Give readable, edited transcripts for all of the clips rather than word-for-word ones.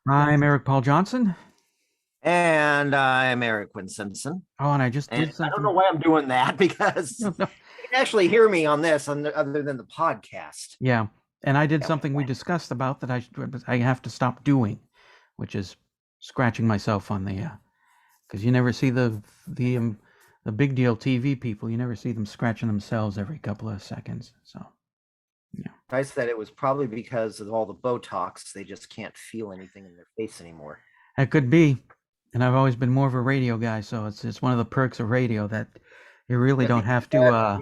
I'm Eric Paul Johnson. And I'm Eric Simpson. Oh, and I just And did I don't know something. why I'm doing that because No, no. you can actually hear me on this other than the podcast. Yeah, and I did Yep. something we discussed about that I have to stop doing, which is scratching myself on the because you never see the big deal TV people. You never see them scratching themselves every couple of seconds. So yeah, I said it was probably because of all the Botox. They just can't feel anything in their face anymore. that could be. And I've always been more of a radio guy, so it's one of the perks of radio that you really Get don't the have to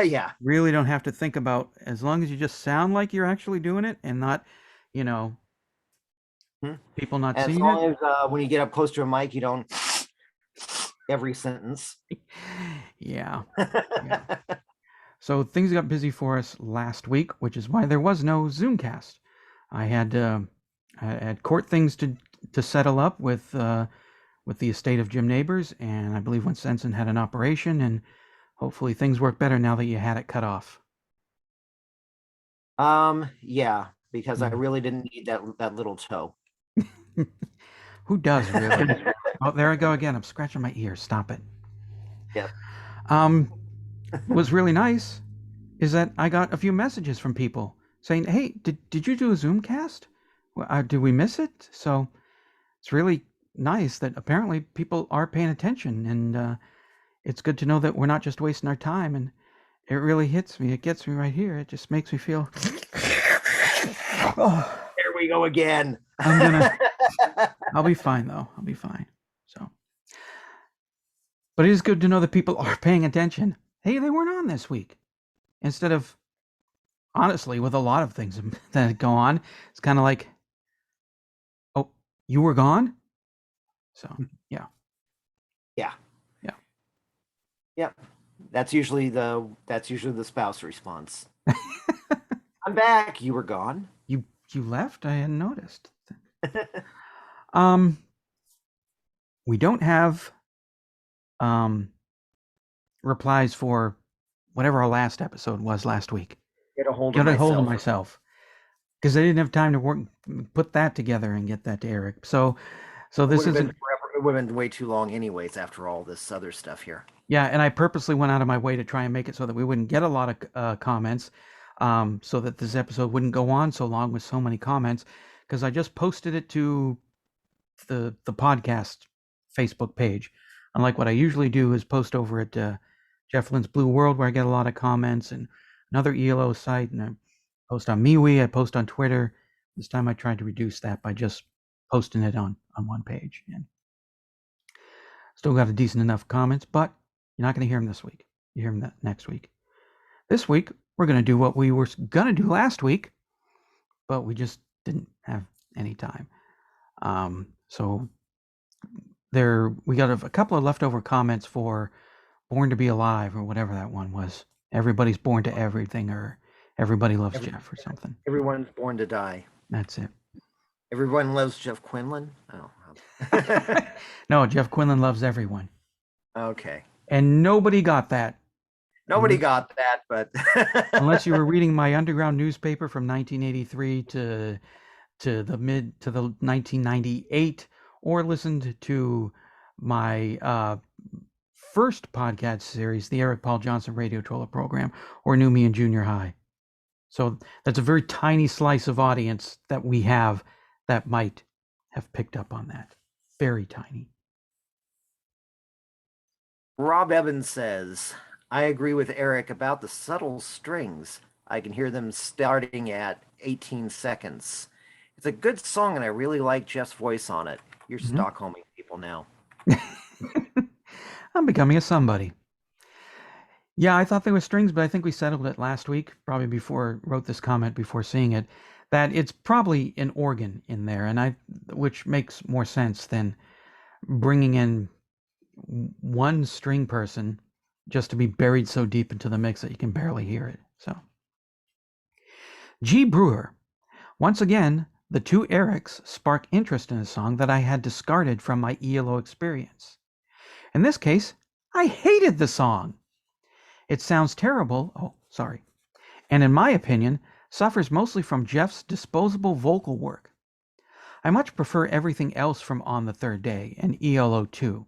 yeah. really don't have to think about, as long as you just sound like you're actually doing it and not, you know, Hmm. people not As seeing it. long as when you get up close to a mic, you don't every sentence. Yeah, yeah. So things got busy for us last week, which is why there was no Zoomcast. I had I had court things to settle up with the estate of Jim Neighbors, and I believe when Sensen had an operation, and hopefully things work better now that you had it cut off. Yeah, because I Yeah. really didn't need that little toe. Who does really? Oh, there I go again. I'm scratching my ear. Stop it. Yeah. Um, what was really nice is that I got a few messages from people saying, "Hey, did you do a Zoomcast? Did we miss it?" So it's really nice that apparently people are paying attention, and it's good to know that we're not just wasting our time. And it really hits me. It gets me right here. It just makes me feel. Oh, There we go again. I'm gonna. I'll be fine though. I'll be fine. So, but it is good to know that people are paying attention. Hey, they weren't on this week. Instead of, honestly, with a lot of things that go on, it's kind of like, oh, you were gone. So yeah, Yeah. yeah. Yep. That's usually the spouse response. I'm back. You were gone. You left. I hadn't noticed. Um, we don't have um replies for whatever our last episode was last week. Get a hold of Got a hold of myself. myself because I didn't have time to put that together and get that to Eric. So It this would have been isn't. forever. It would have been way too long, anyways. After all this other stuff here. Yeah, and I purposely went out of my way to try and make it so that we wouldn't get a lot of comments, so that this episode wouldn't go on so long with so many comments, because I just posted it to the podcast Facebook page. Unlike what I usually do is post over at Jeff Lynn's Blue World, where I get a lot of comments, and another E.L.O. site, and I post on MeWe, I post on Twitter. This time I tried to reduce that by just posting it on one page, and still got a decent enough comments, but you're not going to hear them this week. You hear them next week. This week, we're going to do what we were going to do last week, but we just didn't have any time. So we got a couple of leftover comments for Born to Be Alive, or whatever that one was. Everybody's born to everything, or Everybody Loves Every, Jeff, or something. everyone's born to die. That's it. Everyone loves Jeff Quinlan. Oh. No, Jeff Quinlan loves everyone. Okay. And nobody got that. Nobody got that, but Unless you were reading my underground newspaper from 1983 to the 1998, or listened to my first podcast series, the Eric Paul Johnson Radio Troller Program, or knew me in junior high. So that's a very tiny slice of audience that we have that might have picked up on that. Very tiny. Rob Evans says, I agree with Eric about the subtle strings. I can hear them starting at 18 seconds. It's a good song, and I really like Jeff's voice on it. You're Mhm. Stockholming people now. I'm becoming a somebody. Yeah, I thought there were strings, but I think we settled it last week, probably before wrote this comment before seeing it, that it's probably an organ in there, which makes more sense than bringing in one string person just to be buried so deep into the mix that you can barely hear it. So, G. Brewer, once again, the two Erics spark interest in a song that I had discarded from my E.L.O. experience. In this case, I hated the song. It sounds terrible. Oh, sorry. And in my opinion, suffers mostly from Jeff's disposable vocal work. I much prefer everything else from On the Third Day and E.L.O. too.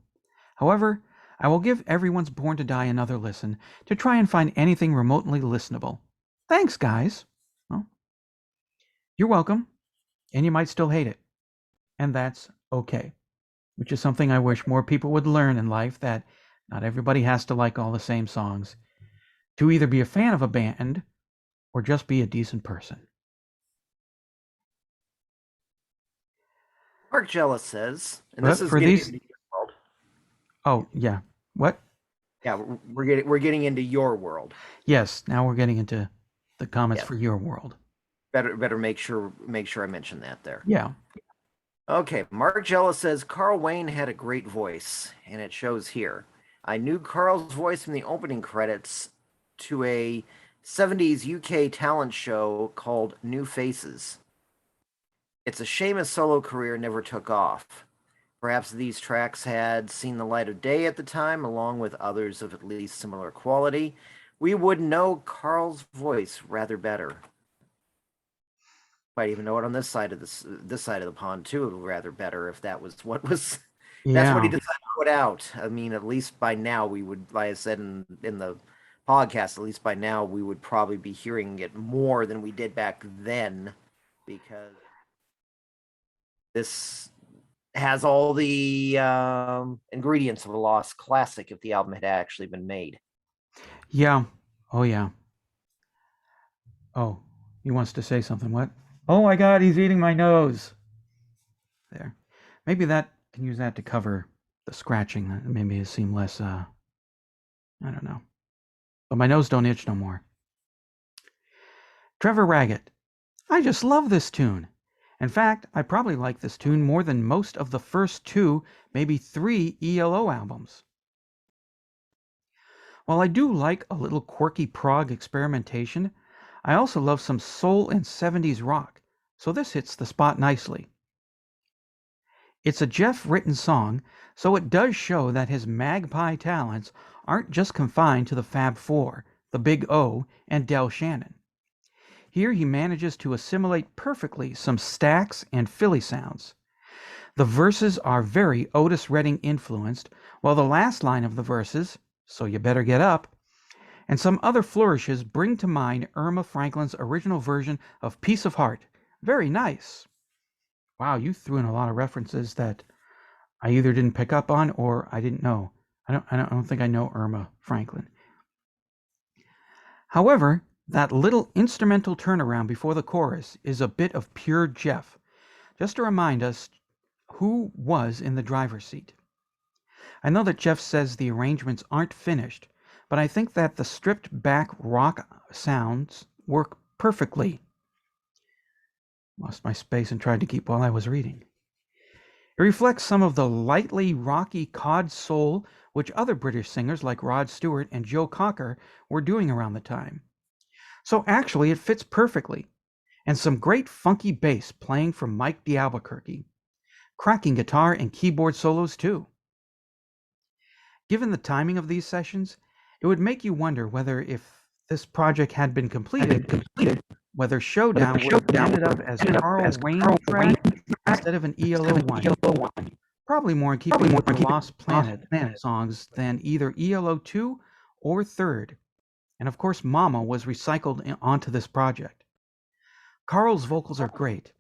However, I will give Everyone's Born to Die another listen to try and find anything remotely listenable. Thanks, guys. Well, you're welcome, and you might still hate it. And that's okay, which is something I wish more people would learn in life, that not everybody has to like all the same songs to either be a fan of a band or just be a decent person. Mark Jealous says, and this But is for getting these, into your world. oh yeah, what? Yeah, we're getting into your world. Yes, now we're getting into the comments Yes. for your world. Better make sure I mention that there. Yeah. Okay, Mark Jealous says Carl Wayne had a great voice, and it shows here. I knew Carl's voice from the opening credits to a 70s UK talent show called New Faces. It's a shame his solo career never took off. Perhaps these tracks had seen the light of day at the time, along with others of at least similar quality. We would know Carl's voice rather better. Might even know it on this side of this side of the pond too, rather better if that was what was that's what he Yeah. decided to put out. I mean, at least by now we would, like I said in the podcast, at least by now we would probably be hearing it more than we did back then, because this has all the ingredients of a lost classic if the album had actually been made. Yeah. Oh yeah. Oh, he wants to say something. What? Oh my God, he's eating my nose. There. Maybe that can use that to cover the scratching. That maybe it seem less. I don't know. But my nose don't itch no more. Trevor Raggett. I just love this tune. In fact, I probably like this tune more than most of the first two, maybe three E.L.O. albums. While I do like a little quirky prog experimentation, I also love some soul and 70s rock, so this hits the spot nicely. It's a Jeff written song, so it does show that his magpie talents aren't just confined to the Fab Four, the Big O, and Del Shannon. Here he manages to assimilate perfectly some Stax and Philly sounds. The verses are very Otis Redding influenced, while the last line of the verses, "So you better get up," and some other flourishes bring to mind Irma Franklin's original version of Piece of Heart. Very nice. Wow, you threw in a lot of references that I either didn't pick up on or I didn't know. I don't think I know Irma Franklin. However, that little instrumental turnaround before the chorus is a bit of pure Jeff, just to remind us who was in the driver's seat. I know that Jeff says the arrangements aren't finished, but I think that the stripped back rock sounds work perfectly. Lost my space and tried to keep while I was reading. It reflects some of the lightly rocky cod soul which other British singers like Rod Stewart and Joe Cocker were doing around the time. So actually it fits perfectly, and some great funky bass playing from Mike d'Albuquerque. Cracking guitar and keyboard solos too. Given the timing of these sessions, it would make you wonder whether, if this project had been completed, whether Showdown would have ended up as Carl Wayne track instead of an E.L.O. one. Probably more in keeping with the Lost Planet songs than either E.L.O. 2 or Third. And of course, Mama was recycled onto this project. Carl's vocals are great.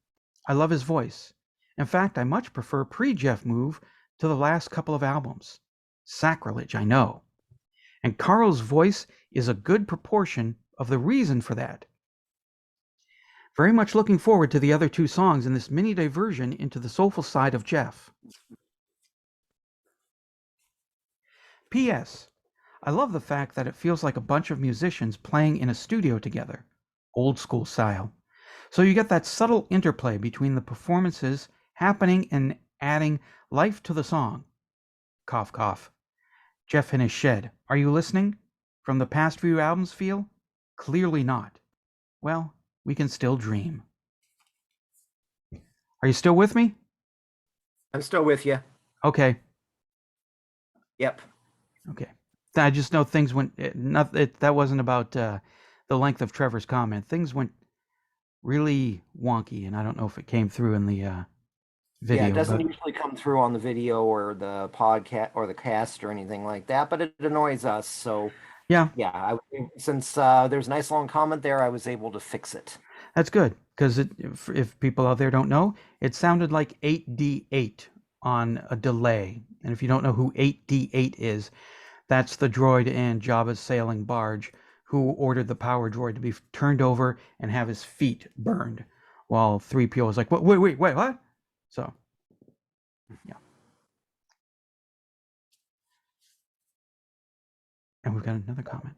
I love his voice. In fact, I much prefer pre-Jeff move to the last couple of albums. Sacrilege, I know. And Carl's voice is a good proportion of the reason for that. Very much looking forward to the other two songs in this mini diversion into the soulful side of Jeff. P.S. I love the fact that it feels like a bunch of musicians playing in a studio together, old school style. So you get that subtle interplay between the performances happening and adding life to the song. Cough, cough. Jeff in his shed. Are you listening? From the past few albums feel? Clearly not. Well, we can still dream. Are you still with me? I'm still with you. Okay. Yep. Okay. I just know things went. That wasn't about the length of Trevor's comment. Things went really wonky, and I don't know if it came through in the Yeah, it video, doesn't but usually come through on the video or the podcast or the cast or anything like that, but it annoys us. So yeah, yeah, since there's a nice long comment there, I was able to fix it. that's good because if people out there don't know, it sounded like 8D8 on a delay. And if you don't know who 8D8 is, that's the droid in Jabba's sailing barge who ordered the power droid to be turned over and have his feet burned, while 3PO was like, wait, what? So, yeah. And we've got another comment.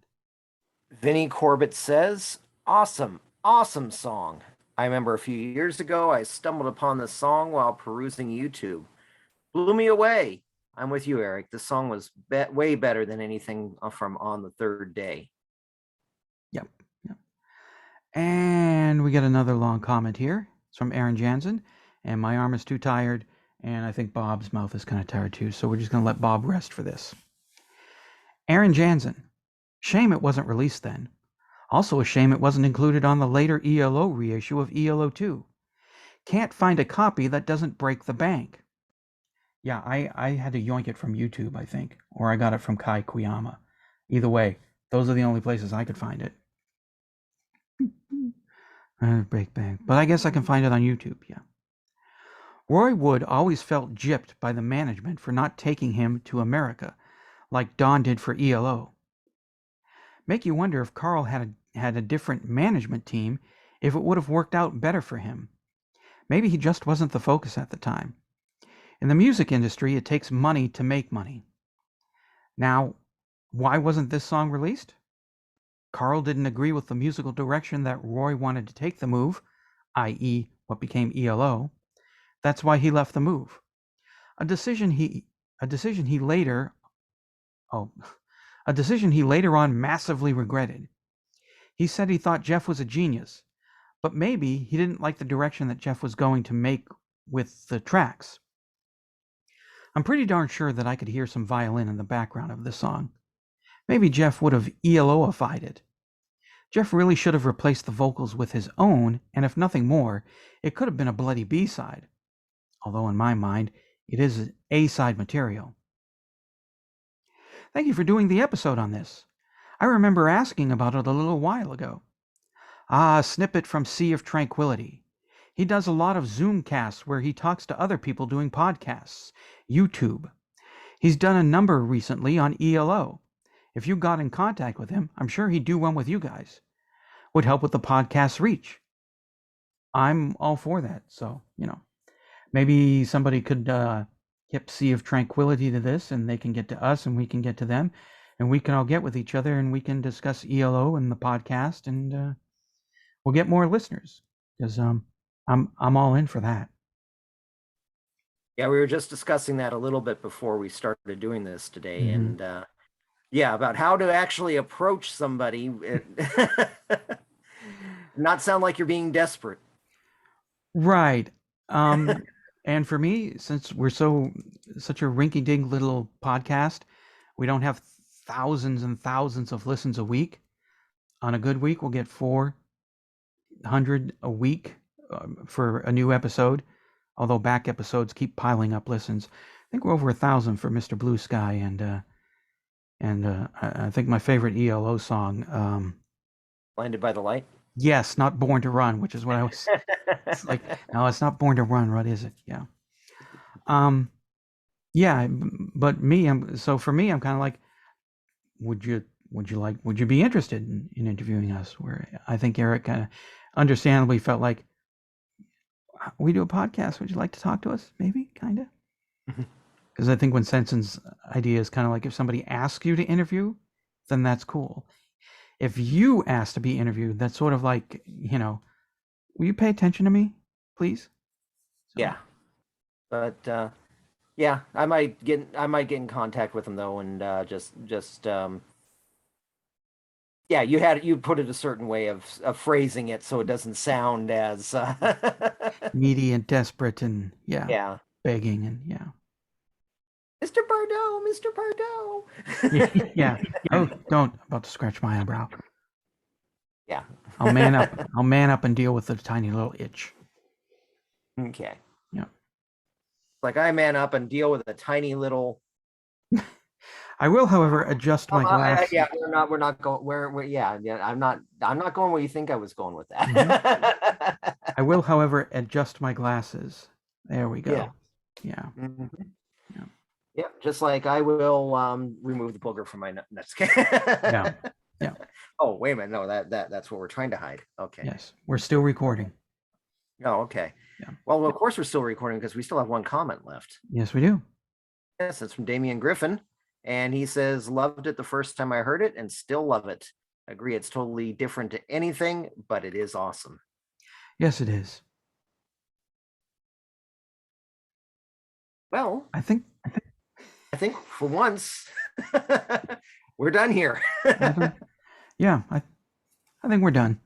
Vinny Corbett says, "Awesome, awesome song. I remember a few years ago I stumbled upon this song while perusing YouTube. Blew me away. I'm with you, Eric. The song was way better than anything from On the Third Day." Yep. Yep. And we get another long comment here. It's from Aaron Jansen. And my arm is too tired. And I think Bob's mouth is kind of tired too. So we're just going to let Bob rest for this. Aaron Jansen. Shame it wasn't released then. Also a shame it wasn't included on the later E.L.O. reissue of E.L.O. 2. Can't find a copy that doesn't break the bank. Yeah, I had to yoink it from YouTube, I think. Or I got it from Kai Kuyama. Either way, those are the only places I could find it. Break bank. But I guess I can find it on YouTube, yeah. Roy Wood always felt gypped by the management for not taking him to America, like Don did for E.L.O. Make you wonder if Carl had a different management team, if it would have worked out better for him. Maybe he just wasn't the focus at the time. In the music industry, it takes money to make money. Now, why wasn't this song released? Carl didn't agree with the musical direction that Roy wanted to take the move, i.e., what became E.L.O. That's why he left the move. A decision he later on massively regretted. He said he thought Jeff was a genius, but maybe he didn't like the direction that Jeff was going to make with the tracks. I'm pretty darn sure that I could hear some violin in the background of this song. Maybe Jeff would have ELO-ified it. Jeff really should have replaced the vocals with his own, and if nothing more, it could have been a bloody B-side. Although in my mind, it is A-side material. Thank you for doing the episode on this. I remember asking about it a little while ago. A snippet from Sea of Tranquility. He does a lot of Zoomcasts where he talks to other people doing podcasts. YouTube. He's done a number recently on E.L.O. If you got in contact with him, I'm sure he'd do one with you guys. Would help with the podcast's reach. I'm all for that. So, maybe somebody could hip Sea of Tranquility to this, and they can get to us, and we can get to them, and we can all get with each other, and we can discuss E.L.O. and the podcast, and we'll get more listeners. Because I'm all in for that. Yeah, we were just discussing that a little bit before we started doing this today, and yeah, about how to actually approach somebody, not sound like you're being desperate. Right. And for me, since we're such a rinky-dink little podcast, we don't have thousands and thousands of listens a week. On a good week, we'll get 400 a week for a new episode. Although back episodes keep piling up listens. I think we're over 1,000 for Mr. Blue Sky, and I think my favorite E.L.O. song. Blinded by the Light. Yes, not Born to Run, which is what I was. It's like, no, it's not Born to Run. What is it? Yeah. Yeah, but so for me, I'm kind of like, would you be interested in interviewing us? Where I think Eric kind of understandably felt like, we do a podcast. Would you like to talk to us? Maybe, kind of. Because I think when Senson's idea is kind of like, if somebody asks you to interview, then that's cool. If you ask to be interviewed, that's sort of like, will you pay attention to me, please? So. Yeah, but yeah, I might get in contact with him though, and just yeah, you put it a certain way of phrasing it so it doesn't sound as needy and desperate and yeah, begging and yeah. Mr. Bardot, Mr. Bardot. Yeah. Oh, don't. I'm about to scratch my eyebrow. Yeah. I'll man up. I'll man up and deal with the tiny little itch. Okay. Yeah. Like I man up and deal with a tiny little. I will, however, adjust my glass. Yeah, we're not going. Yeah. I'm not going where you think I was going with Mhm. that. I will, however, adjust my glasses. There we Yeah. go. Yeah. Mhm. Yeah. Yeah, just like I will remove the booger from my nuts. Yeah. Yeah. Oh, wait a minute. No, that's what we're trying to hide. Okay. Yes. We're still recording. Oh, okay. Yeah. Well, of course we're still recording because we still have one comment left. Yes, we do. Yes, it's from Damian Griffin. And he says, loved it the first time I heard it and still love it. Agree, it's totally different to anything, but it is awesome. Yes, it is. Well, I think for once, we're done here. yeah, I think we're done.